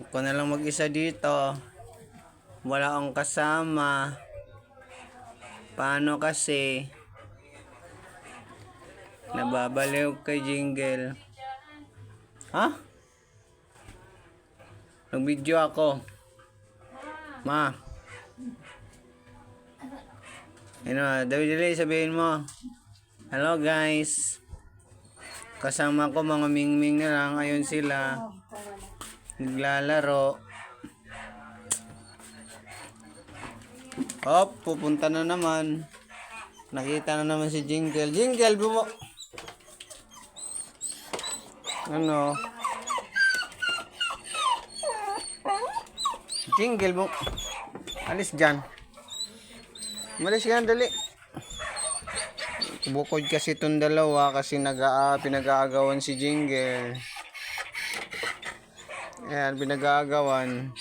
Ako na lang mag-isa dito. Wala akong kasama. Paano kasi? Nababaliw kay Jingle. Ha? Nag-video ako. Ma. Dali sabihin mo. Hello guys. Kasama ko mga mingming na lang. Ayun sila. Naglalaro. Pupunta na naman. Nakita na naman si Jingle. Jingle, bumo. Ano? Jingle, bumo. Alis dyan. Malis yan, dali. Bukod kasi itong dalawa kasi pinag-aagawan si Jingle. Ayan, pinag-aagawan.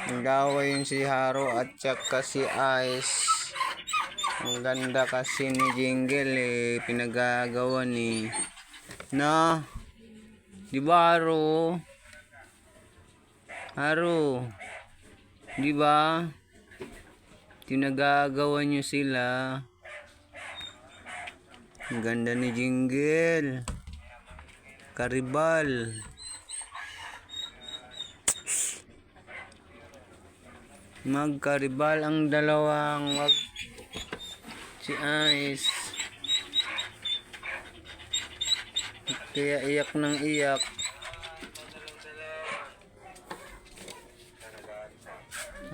Nag-away yung si Haro at saka si Ice. Ang ganda kasi ni Jingle pinag-aagawan na. Di ba Haro? Haro. Di ba? Pinag-aagawan nyo sila. Ang ganda ni Jingle. Karibal. Magkaribal ang dalawang si Ice. Kaya iyak ng iyak.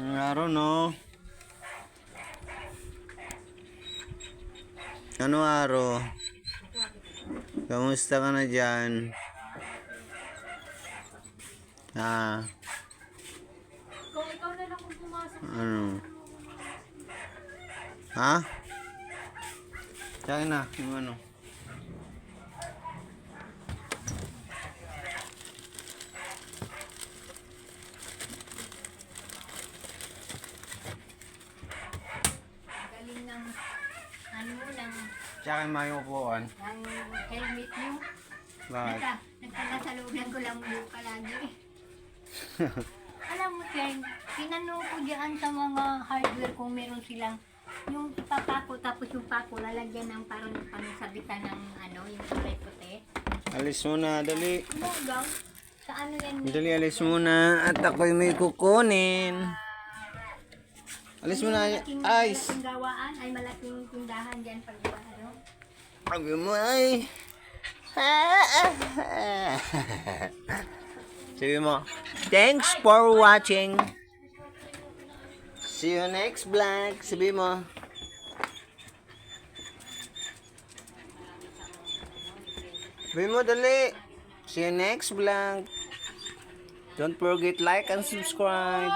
Ang araw no. Ano araw? Kamusta ka na dyan? Ano? Ha? Saan na? Yung ano? Galing ng ng Tsaka may upuan. ng helmet nyo. Bakit? Nagkalasalunan ko lang buka lagi. Alam mo, Ken, tinanong ko diyan sa mga hardware kung meron silang yung ipapako tapos yung pako lalagyan ng parang pangsabitan ng yung kulay puti. Alis muna, dali. Umugaw. Sa ano yan? Dali, alis muna. At ako'y may kukunin. Alis muna, Ice. Malaking gawaan ay malaking tindahan dyan pag Sabi mo ay. Sabi mo, thanks for watching. See you next vlog. Sabi mo. Sabi mo, dali. See you next vlog. Don't forget like and subscribe.